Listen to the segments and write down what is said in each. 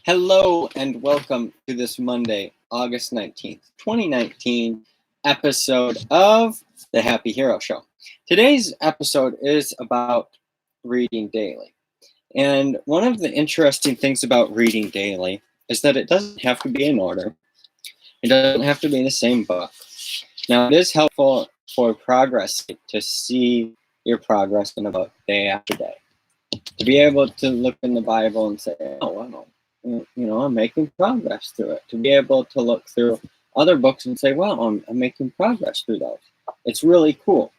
Hello and welcome to this Monday, August 19th, 2019 episode of The Happy Hero Show. Today's episode is about reading daily. And one of the interesting things about reading daily is that it doesn't have to be in order. It doesn't have to be the same book. Now, it is helpful for progress to see your progress in a book day after day. To be able to look in the Bible and say, oh, wow, I'm making progress through it. To be able to look through other books and say, wow, I'm making progress through those. It's really cool.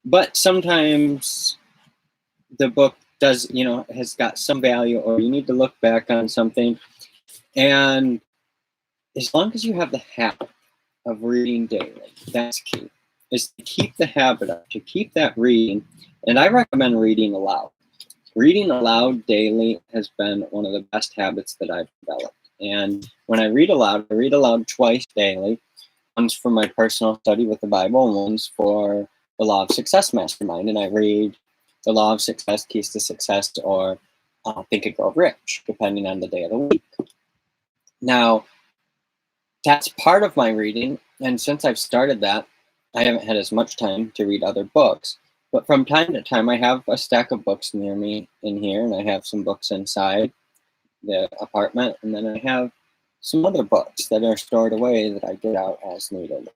But sometimes the book has got some value, or you need to look back on something. And as long as you have the habit of reading daily, that's key, is to keep the habit up, to keep that reading. And I recommend reading aloud. Reading aloud daily has been one of the best habits that I've developed. And when I read aloud twice daily. One's for my personal study with the Bible, and one's for the Law of Success Mastermind. And I read the Law of Success, Keys to Success, or Think and Grow Rich, depending on the day of the week. Now, that's part of my reading. And since I've started that, I haven't had as much time to read other books. But from time to time, I have a stack of books near me in here, and I have some books inside the apartment, and then I have some other books that are stored away that I get out as needed.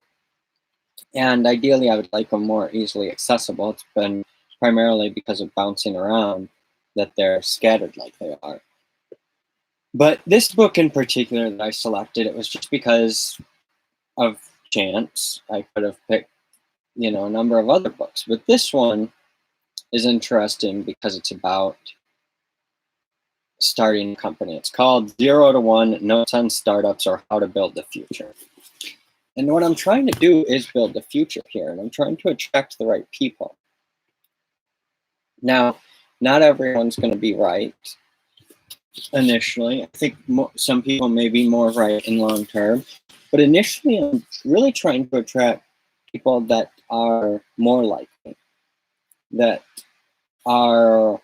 And ideally, I would like them more easily accessible. It's been primarily because of bouncing around that they're scattered like they are. But this book in particular that I selected, it was just because of chance. I could have picked a number of other books, but this one is interesting because it's about starting a company. It's called 0 to 1 Notes on Startups or How to Build the Future. And what I'm trying to do is build the future here, and I'm trying to attract the right people. Now, not everyone's going to be right initially. I think some people may be more right in long term, but initially I'm really trying to attract people that are more like me, that are,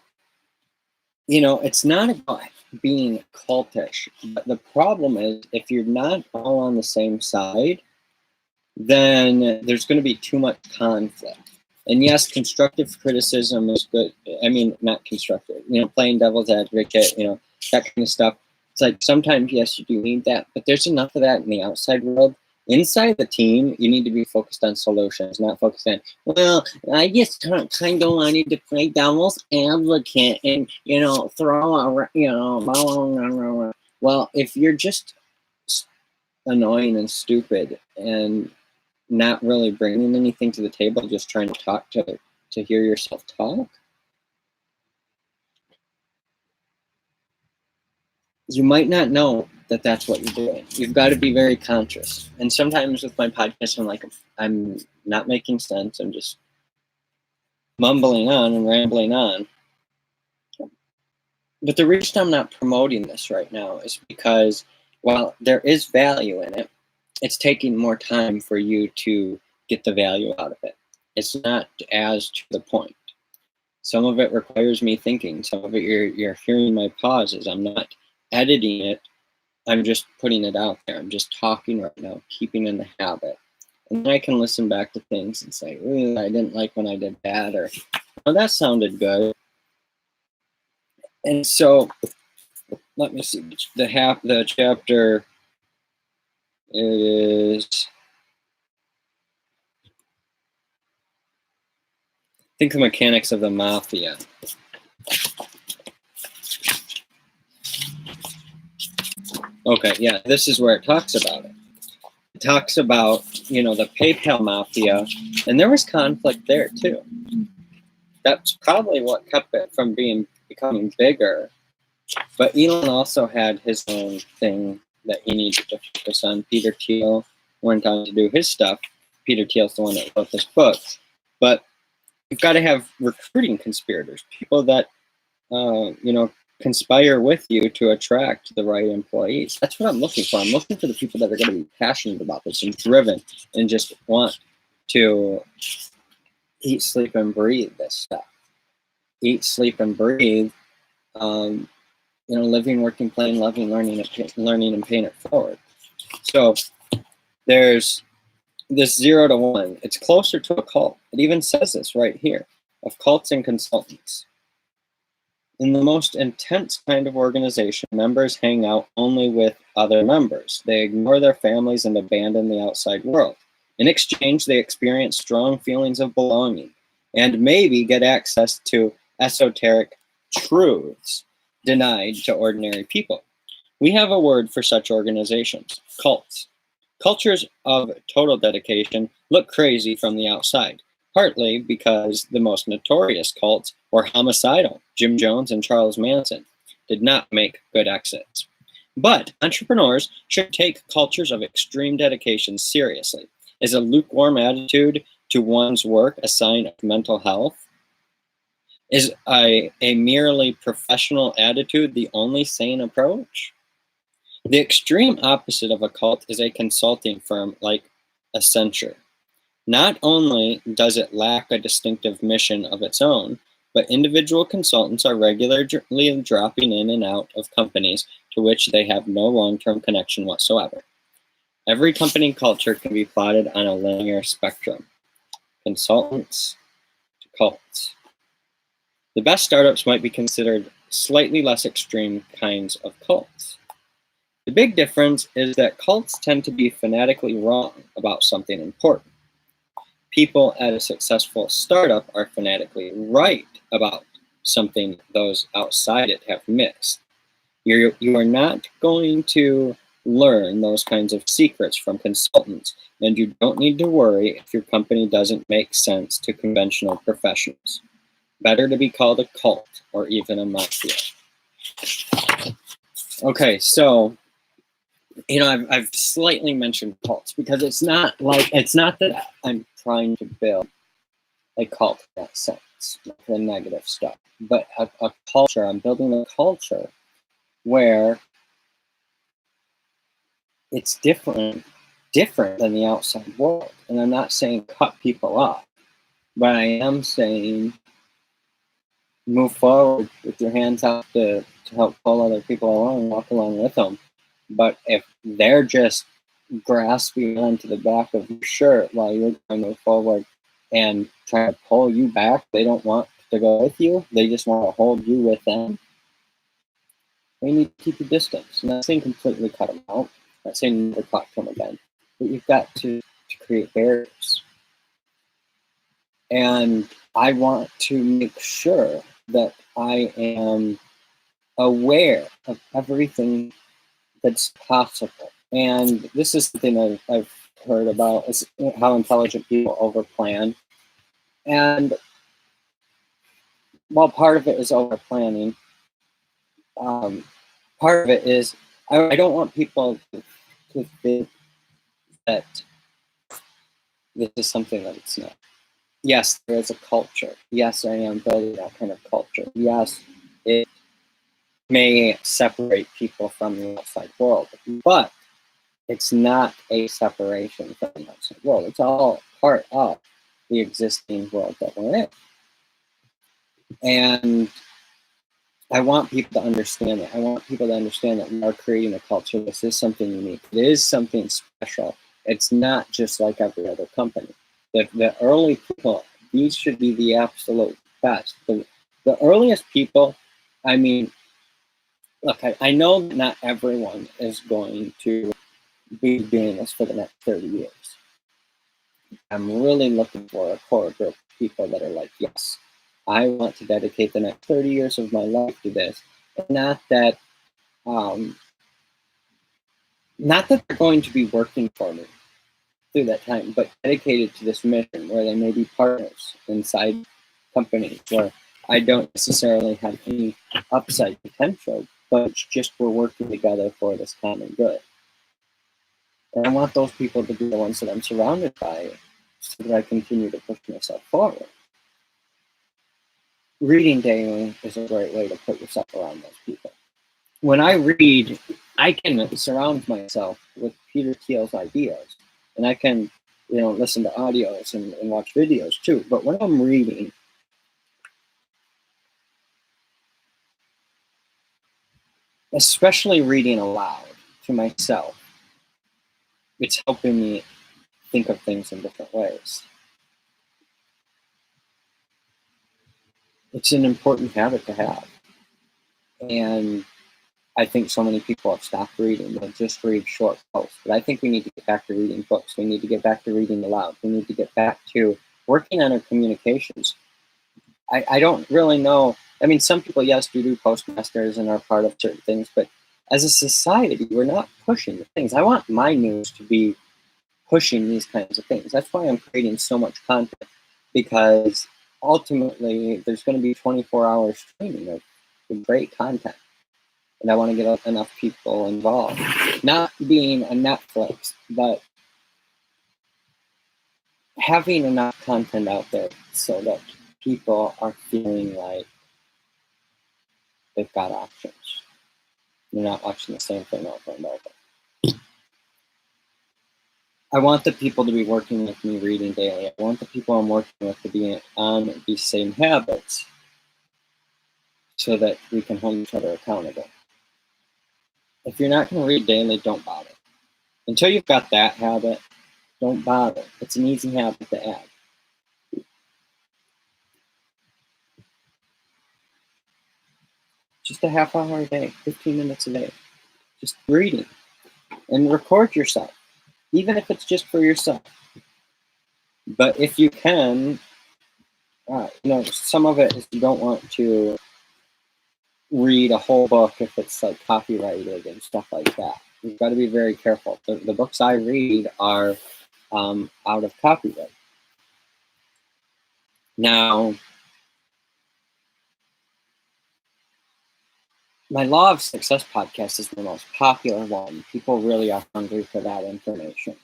it's not about being cultish, but the problem is if you're not all on the same side, then there's going to be too much conflict. And yes, constructive criticism is good. I mean, not constructive, playing devil's advocate, that kind of stuff. It's like sometimes, yes, you do need that, but there's enough of that in the outside world. Inside the team, you need to be focused on solutions, not focused on, well, I just kind of wanted to play devil's advocate and, throw a, well, if you're just annoying and stupid and not really bringing anything to the table, just trying to talk to hear yourself talk, you might not know that that's what you're doing. You've got to be very conscious. And sometimes with my podcast, I'm not making sense. I'm just mumbling on and rambling on. But the reason I'm not promoting this right now is because while there is value in it, it's taking more time for you to get the value out of it. It's not as to the point. Some of it requires me thinking. Some of it you're hearing my pauses. I'm not editing it. I'm just putting it out there. I'm just talking right now, keeping in the habit. And then I can listen back to things and say, ooh, I didn't like when I did that, or oh, that sounded good. And so let me see. The chapter is, think the mechanics of the mafia. Okay, yeah, this is where it talks about it. It talks about, the PayPal mafia, and there was conflict there too. That's probably what kept it from becoming bigger. But Elon also had his own thing that he needed to focus on. Peter Thiel went on to do his stuff. Peter Thiel's the one that wrote this book. But you've got to have recruiting conspirators, people that, conspire with you to attract the right employees. That's what I'm looking for. I'm looking for the people that are going to be passionate about this and driven and just want to eat, sleep, and breathe this stuff. Eat, sleep, and breathe living, working, playing, loving, learning, and paying it forward. So there's this 0 to 1. It's closer to a cult. It even says this right here, of cults and consultants. In the most intense kind of organization, members hang out only with other members. They ignore their families and abandon the outside world. In exchange, they experience strong feelings of belonging and maybe get access to esoteric truths denied to ordinary people. We have a word for such organizations: cults. Cultures of total dedication look crazy from the outside, partly because the most notorious cults were homicidal. Jim Jones and Charles Manson did not make good exits. But entrepreneurs should take cultures of extreme dedication seriously. Is a lukewarm attitude to one's work a sign of mental health? Is a merely professional attitude the only sane approach? The extreme opposite of a cult is a consulting firm like Accenture. Not only does it lack a distinctive mission of its own, but individual consultants are regularly dropping in and out of companies to which they have no long-term connection whatsoever. Every company culture can be plotted on a linear spectrum. Consultants to cults. The best startups might be considered slightly less extreme kinds of cults. The big difference is that cults tend to be fanatically wrong about something important. People at a successful startup are fanatically right about something those outside it have missed. You are not going to learn those kinds of secrets from consultants, and you don't need to worry if your company doesn't make sense to conventional professionals. Better to be called a cult or even a mafia. Okay, so I've slightly mentioned cults because it's not that I'm trying to build a cult in that sense, like the negative stuff, but a culture. I'm building a culture where it's different than the outside world. And I'm not saying cut people off, but I am saying move forward with your hands out to help pull other people along, walk along with them. But if they're just grasping onto the back of your shirt while you're trying to move forward and trying to pull you back, they don't want to go with you, they just want to hold you with them, you need to keep your distance. I'm not saying completely cut them out. I'm not saying never talk to them again. But you've got to create barriers. And I want to make sure that I am aware of everything that's possible. And this is something I've heard about, is how intelligent people overplan. And while part of it is overplanning, part of it is I don't want people to think that this is something that it's not. Yes, there is a culture. Yes, I am building that kind of culture. Yes, it may separate people from the outside world, but it's not a separation from the outside world. It's all part of the existing world that we're in. And I want people to understand that. I want people to understand that we are creating a culture. This is something unique. It is something special. It's not just like every other company. The early people, these should be the absolute best. The earliest people, I mean, look, I know not everyone is going to be doing this for the next 30 years. I'm really looking for a core group of people that are like, yes, I want to dedicate the next 30 years of my life to this. Not that they're going to be working for me through that time, but dedicated to this mission where they may be partners inside companies where I don't necessarily have any upside potential, but it's just we're working together for this common good. And I want those people to be the ones that I'm surrounded by so that I continue to push myself forward. Reading daily is a great way to put yourself around those people. When I read, I can surround myself with Peter Thiel's ideas, and I can, listen to audios and watch videos too. But when I'm reading, especially reading aloud to myself, it's helping me think of things in different ways. It's an important habit to have. And I think so many people have stopped reading. They'll just read short posts. But I think we need to get back to reading books. We need to get back to reading aloud. We need to get back to working on our communications. I don't really know. I mean, some people, yes, do postmasters and are part of certain things. But as a society, we're not pushing the things. I want my news to be pushing these kinds of things. That's why I'm creating so much content. Because ultimately, there's going to be 24-hour streaming of great content. And I want to get enough people involved. Not being a Netflix, but having enough content out there so that people are feeling like they've got options. You're not watching the same thing over and over. I want the people to be working with me reading daily. I want the people I'm working with to be on these same habits so that we can hold each other accountable. If you're not going to read daily, don't bother. Until you've got that habit, don't bother. It's an easy habit to add. Just a half hour a day, 15 minutes a day. Just reading. And record yourself, even if it's just for yourself. But if you can, some of it is you don't want to read a whole book if it's like copyrighted and stuff like that. You've got to be very careful. The books I read are out of copyright. Now, my Law of Success podcast is the most popular one. People really are hungry for that information.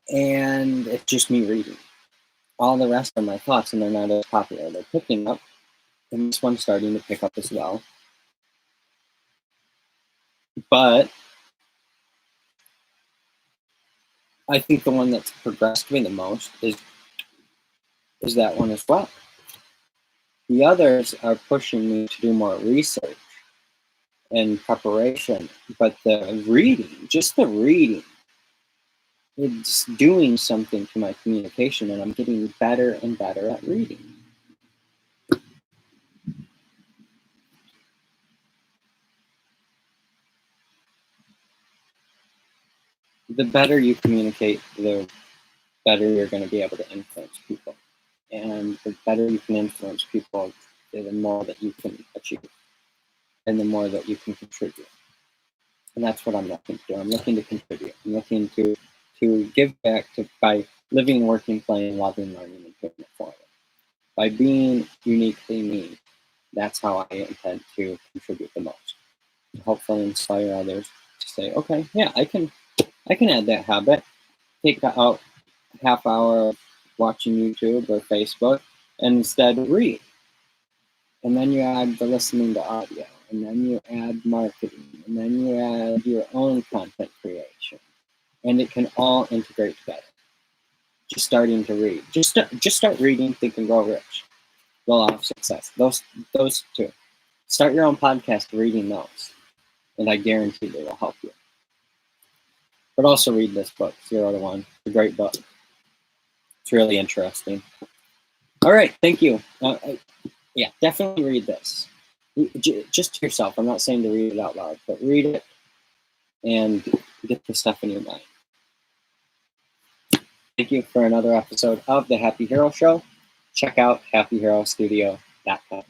And it's just me reading. All the rest are my thoughts, and they're not as popular. They're picking up, and this one's starting to pick up as well. But I think the one that's progressed me the most is that one as well. The others are pushing me to do more research and preparation, but the reading, just the reading, it's doing something to my communication, and I'm getting better and better at reading. The better you communicate, the better you're going to be able to influence people. And the better you can influence people, the more that you can achieve, and the more that you can contribute. And that's what I'm looking to do. I'm looking to contribute. I'm looking to give back by living, working, playing, loving, learning, and putting it forward. By being uniquely me, that's how I intend to contribute the most. Hopefully inspire others to say, okay, yeah, I can add that habit. Take out half hour of watching YouTube or Facebook and instead read. And then you add the listening to audio, and then you add marketing, and then you add your own content creation. And it can all integrate together. Just starting to read. Just start reading, Think and Grow Rich. The Law of Success. Those two. Start your own podcast reading those. And I guarantee they will help you. But also read this book, 0 to 1. It's a great book. It's really interesting. All right, thank you. Yeah, definitely read this. Just to yourself. I'm not saying to read it out loud, but read it and get the stuff in your mind. Thank you for another episode of The Happy Hero Show. Check out happyherostudio.com.